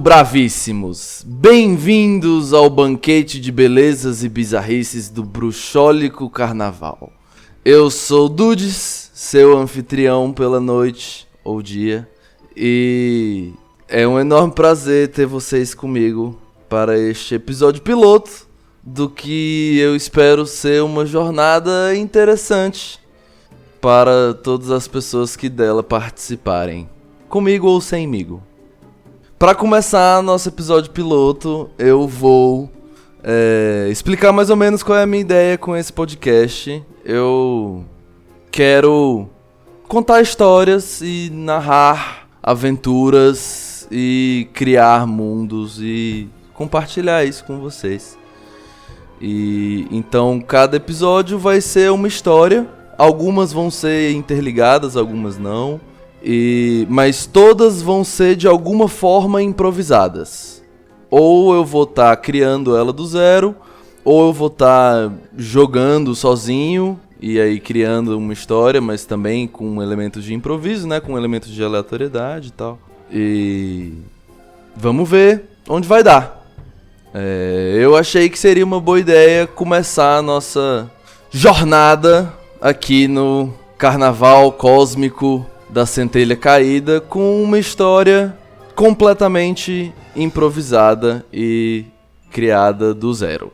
Bravíssimos! Bem-vindos ao banquete de belezas e bizarrices do bruxólico carnaval. Eu sou Dudes, seu anfitrião pela noite ou dia, e é um enorme prazer ter vocês comigo para este episódio piloto do que eu espero ser uma jornada interessante para todas as pessoas que dela participarem, comigo ou semigo. Para começar nosso episódio piloto, eu vou explicar mais ou menos qual é a minha ideia com esse podcast. Eu quero contar histórias e narrar aventuras e criar mundos e compartilhar isso com vocês. E então cada episódio vai ser uma história. Algumas vão ser interligadas, algumas não. Mas todas vão ser de alguma forma improvisadas. Ou eu vou estar criando ela do zero, ou eu vou estar jogando sozinho e aí criando uma história, mas também com elementos de improviso, né? Com elementos de aleatoriedade e tal. E vamos ver onde vai dar. Eu achei que seria uma boa ideia começar a nossa jornada aqui no Carnaval Cósmico da Centelha Caída com uma história completamente improvisada e criada do zero.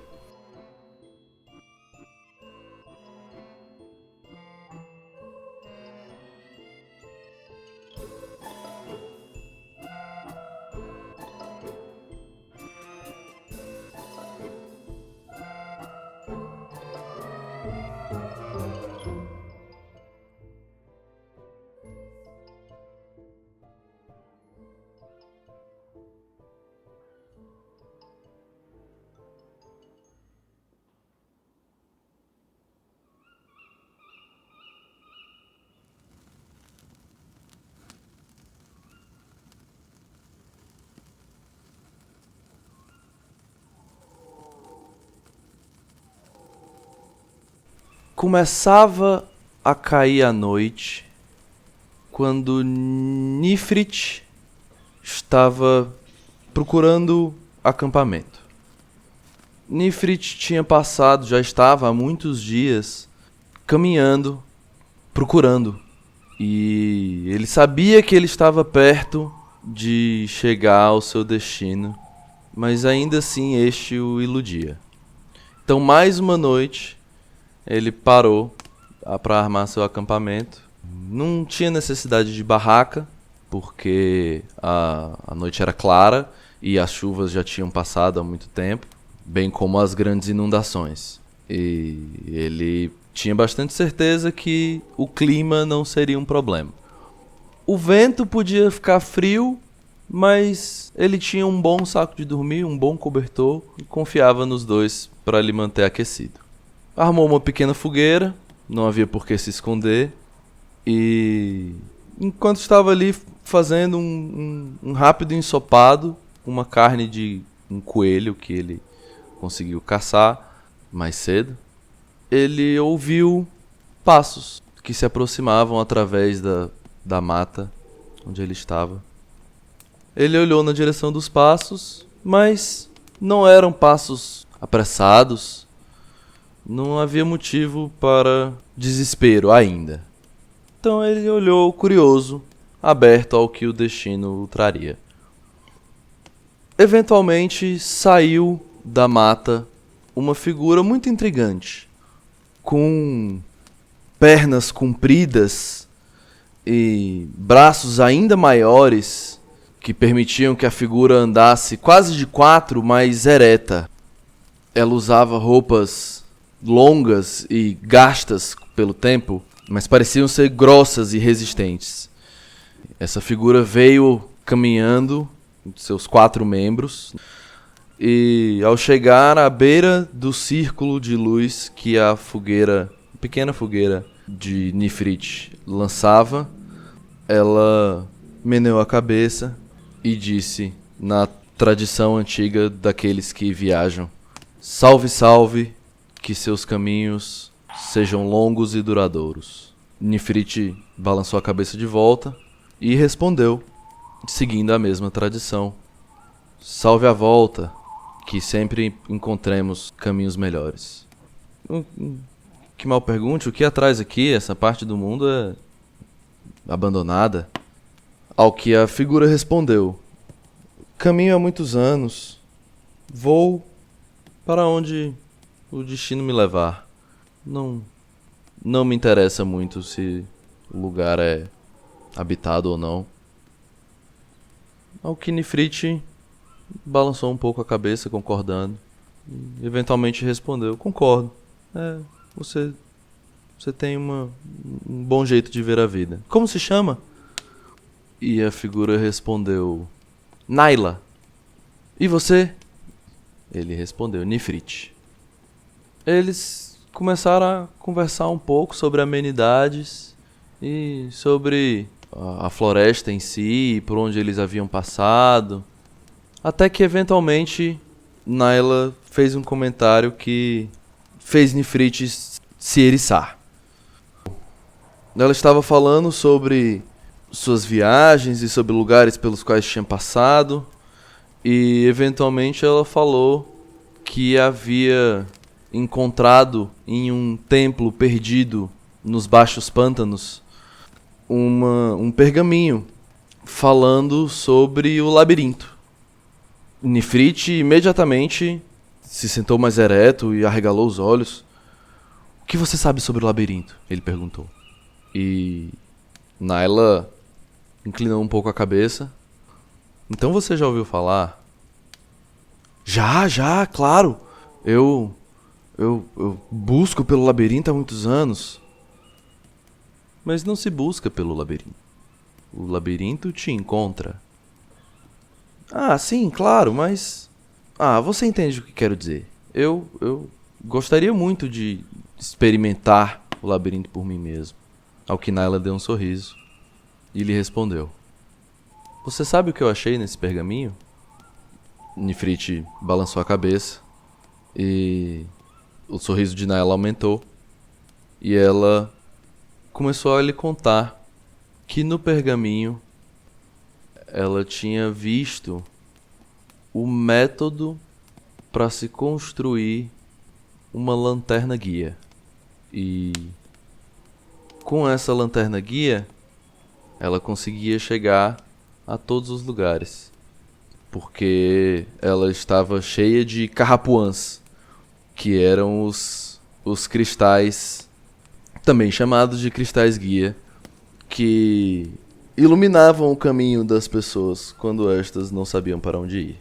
Começava a cair a noite quando Nifrit estava procurando acampamento. Nifrit já estava há muitos dias caminhando, procurando. E ele sabia que ele estava perto de chegar ao seu destino, mas ainda assim este o iludia. Então mais uma noite ele parou para armar seu acampamento. Não tinha necessidade de barraca, porque a noite era clara e as chuvas já tinham passado há muito tempo, bem como as grandes inundações. E ele tinha bastante certeza que o clima não seria um problema. O vento podia ficar frio, mas ele tinha um bom saco de dormir, um bom cobertor, e confiava nos dois para lhe manter aquecido. Armou uma pequena fogueira, não havia por que se esconder, e enquanto estava ali fazendo um rápido ensopado, uma carne de um coelho que ele conseguiu caçar mais cedo, ele ouviu passos que se aproximavam através da mata onde ele estava. Ele olhou na direção dos passos, mas não eram passos apressados. Não havia motivo para desespero ainda. Então ele olhou curioso, aberto ao que o destino o traria. Eventualmente saiu da mata uma figura muito intrigante, com pernas compridas e braços ainda maiores que permitiam que a figura andasse quase de quatro, mas ereta. Ela usava roupas longas e gastas pelo tempo, mas pareciam ser grossas e resistentes. Essa figura veio caminhando, seus 4 membros, e ao chegar à beira do círculo de luz que a pequena fogueira de Nifrit lançava, ela meneou a cabeça e disse, na tradição antiga daqueles que viajam: "Salve, salve, que seus caminhos sejam longos e duradouros." Nifrit balançou a cabeça de volta e respondeu, seguindo a mesma tradição: salve a volta, que sempre encontremos caminhos melhores. Que mal pergunte, o que atrás aqui, essa parte do mundo é abandonada? Ao que a figura respondeu: caminho há muitos anos, vou para onde o destino me levar. Não me interessa muito se o lugar é habitado ou não. Ao que Nefrit balançou um pouco a cabeça, concordando. E eventualmente respondeu: concordo. Você tem um bom jeito de ver a vida. Como se chama? E a figura respondeu: Naila. E você? Ele respondeu: Nefrit. Eles começaram a conversar um pouco sobre amenidades e sobre a floresta em si, por onde eles haviam passado. Até que eventualmente Naila fez um comentário que fez Nefrit se eriçar. Ela estava falando sobre suas viagens e sobre lugares pelos quais tinha passado, e eventualmente ela falou que havia encontrado em um templo perdido nos baixos pântanos um pergaminho falando sobre o labirinto. Nefrit imediatamente se sentou mais ereto e arregalou os olhos. O que você sabe sobre o labirinto? Ele perguntou. E Naila inclinou um pouco a cabeça. Então você já ouviu falar? Já, claro. Eu busco pelo labirinto há muitos anos. Mas não se busca pelo labirinto. O labirinto te encontra. Ah, sim, claro, mas... você entende o que quero dizer. Eu gostaria muito de experimentar o labirinto por mim mesmo. Ao que Naila deu um sorriso e lhe respondeu: você sabe o que eu achei nesse pergaminho? Nefrit balançou a cabeça e o sorriso de Naila aumentou. E ela começou a lhe contar que no pergaminho ela tinha visto o método para se construir uma lanterna guia. E com essa lanterna guia ela conseguia chegar a todos os lugares, porque ela estava cheia de carrapuãs, que eram os cristais, também chamados de cristais guia, que iluminavam o caminho das pessoas quando estas não sabiam para onde ir.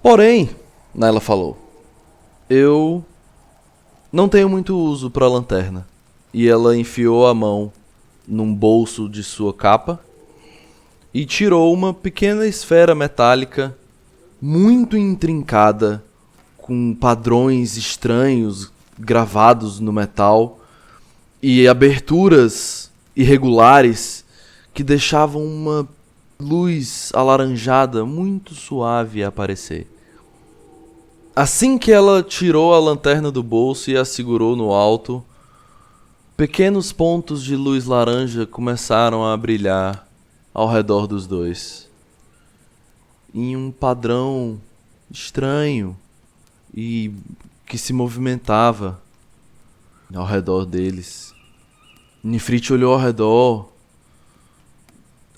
Porém, Naila falou, eu não tenho muito uso para a lanterna. E ela enfiou a mão num bolso de sua capa e tirou uma pequena esfera metálica muito intrincada, com padrões estranhos gravados no metal e aberturas irregulares que deixavam uma luz alaranjada muito suave aparecer. Assim que ela tirou a lanterna do bolso e a segurou no alto, pequenos pontos de luz laranja começaram a brilhar ao redor dos dois, em um padrão estranho e que se movimentava ao redor deles. Nefrit olhou ao redor,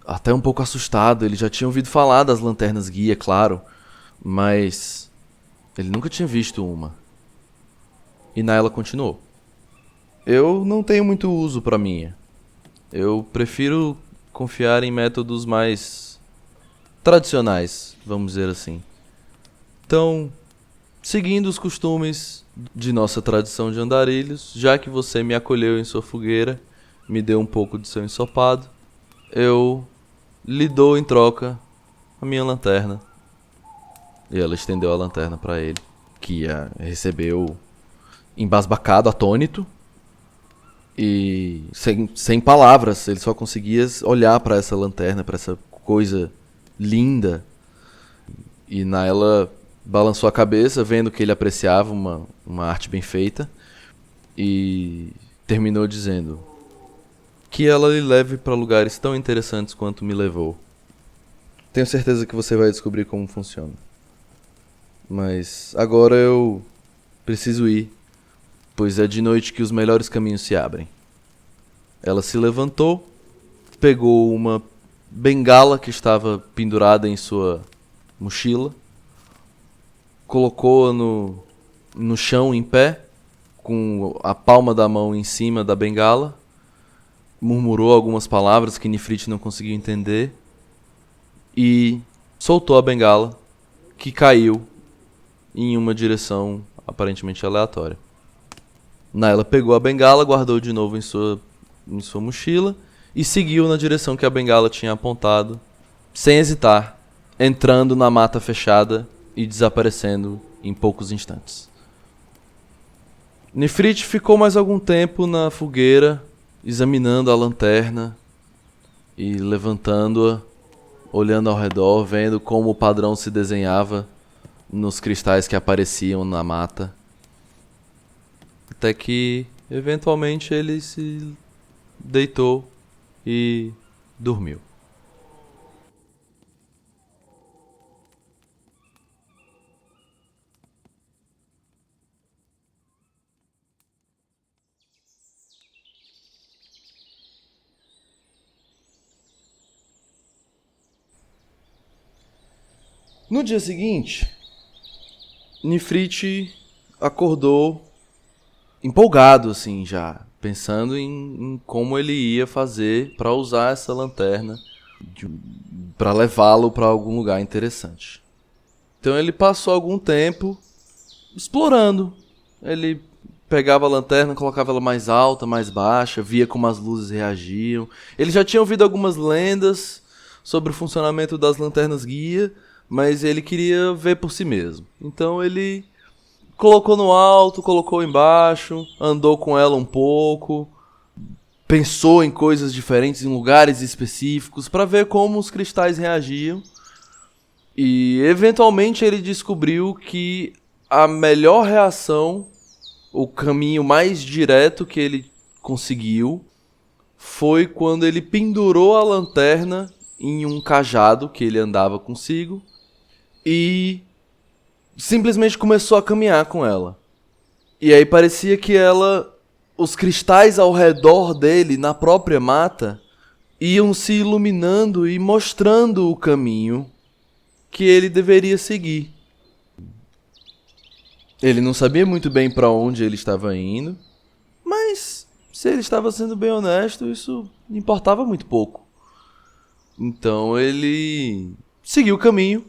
até um pouco assustado. Ele já tinha ouvido falar das lanternas guia, claro, mas ele nunca tinha visto uma. E Naila continuou: eu não tenho muito uso para minha. Eu prefiro confiar em métodos mais tradicionais, vamos dizer assim. Então, seguindo os costumes de nossa tradição de andarilhos, já que você me acolheu em sua fogueira, me deu um pouco de seu ensopado, eu lhe dou em troca a minha lanterna. E ela estendeu a lanterna para ele, que a recebeu embasbacado, atônito. E sem palavras, ele só conseguia olhar para essa lanterna, para essa coisa linda. E Naila balançou a cabeça, vendo que ele apreciava uma arte bem feita, e terminou dizendo que ela lhe leve para lugares tão interessantes quanto me levou. Tenho certeza que você vai descobrir como funciona. Mas agora eu preciso ir, pois é de noite que os melhores caminhos se abrem. Ela se levantou, pegou uma bengala que estava pendurada em sua mochila, colocou-a no chão em pé, com a palma da mão em cima da bengala, murmurou algumas palavras que Nifrit não conseguiu entender e soltou a bengala, que caiu em uma direção aparentemente aleatória. Naila pegou a bengala, guardou de novo em sua mochila e seguiu na direção que a bengala tinha apontado, sem hesitar, entrando na mata fechada e desaparecendo em poucos instantes. Nefrit ficou mais algum tempo na fogueira, examinando a lanterna e levantando-a, olhando ao redor, vendo como o padrão se desenhava nos cristais que apareciam na mata. Até que, eventualmente, ele se deitou e dormiu. No dia seguinte, Nifrit acordou empolgado, assim, já, pensando em como ele ia fazer para usar essa lanterna, para levá-lo para algum lugar interessante. Então ele passou algum tempo explorando. Ele pegava a lanterna, colocava ela mais alta, mais baixa, via como as luzes reagiam. Ele já tinha ouvido algumas lendas sobre o funcionamento das lanternas guia, mas ele queria ver por si mesmo. Então ele colocou no alto, colocou embaixo, andou com ela um pouco, pensou em coisas diferentes, em lugares específicos, para ver como os cristais reagiam. E eventualmente ele descobriu que a melhor reação, o caminho mais direto que ele conseguiu, foi quando ele pendurou a lanterna em um cajado que ele andava consigo e simplesmente começou a caminhar com ela. E aí parecia que os cristais ao redor dele, na própria mata, iam se iluminando e mostrando o caminho que ele deveria seguir. Ele não sabia muito bem para onde ele estava indo, mas se ele estava sendo bem honesto, isso importava muito pouco. Então ele seguiu o caminho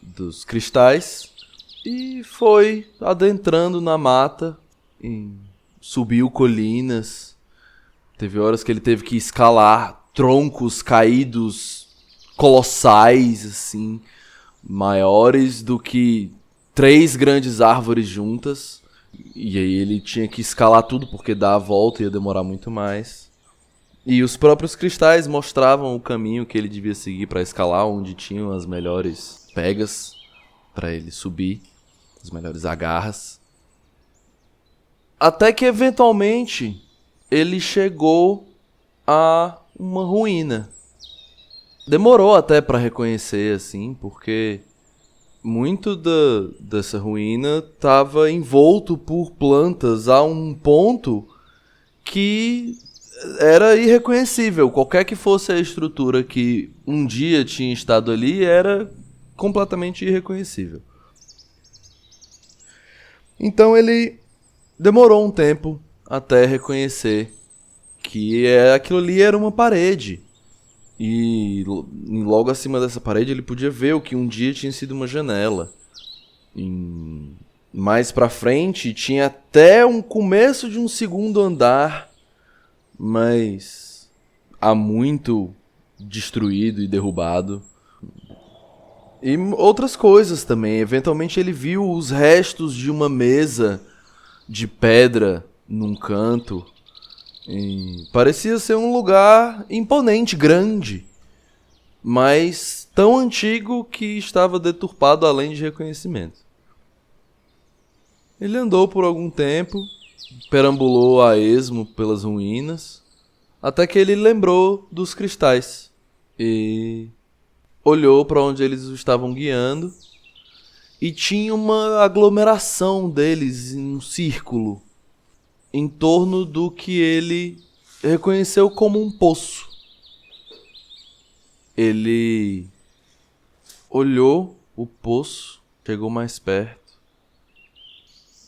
dos cristais e foi adentrando na mata, subiu colinas. Teve horas que ele teve que escalar troncos caídos colossais, assim, maiores do que 3 grandes árvores juntas. E aí ele tinha que escalar tudo porque dar a volta ia demorar muito mais. E os próprios cristais mostravam o caminho que ele devia seguir para escalar, onde tinham as melhores pegas para ele subir, as melhores agarras. Até que eventualmente ele chegou a uma ruína. Demorou até para reconhecer, assim, porque muito dessa ruína estava envolto por plantas a um ponto que era irreconhecível. Qualquer que fosse a estrutura que um dia tinha estado ali era completamente irreconhecível. Então ele demorou um tempo até reconhecer que aquilo ali era uma parede. E logo acima dessa parede ele podia ver o que um dia tinha sido uma janela. Mais pra frente tinha até um começo de um segundo andar, mas há muito destruído e derrubado. E outras coisas também. Eventualmente ele viu os restos de uma mesa de pedra num canto. E parecia ser um lugar imponente, grande, mas tão antigo que estava deturpado além de reconhecimento. Ele andou por algum tempo, perambulou a esmo pelas ruínas, até que ele lembrou dos cristais. E olhou para onde eles o estavam guiando e tinha uma aglomeração deles em um círculo em torno do que ele reconheceu como um poço. Ele olhou o poço, chegou mais perto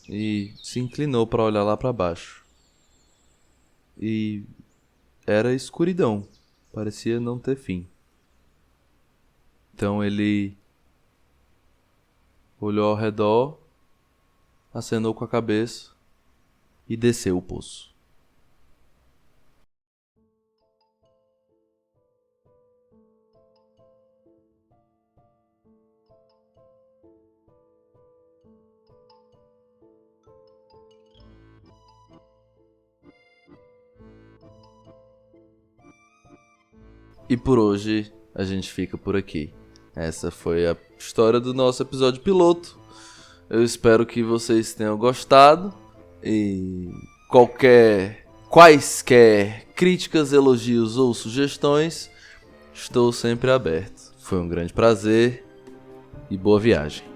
e se inclinou para olhar lá para baixo. E era escuridão, parecia não ter fim. Então ele olhou ao redor, acenou com a cabeça e desceu o poço. E por hoje a gente fica por aqui. Essa foi a história do nosso episódio piloto. Eu espero que vocês tenham gostado. E quaisquer críticas, elogios ou sugestões, estou sempre aberto. Foi um grande prazer e boa viagem.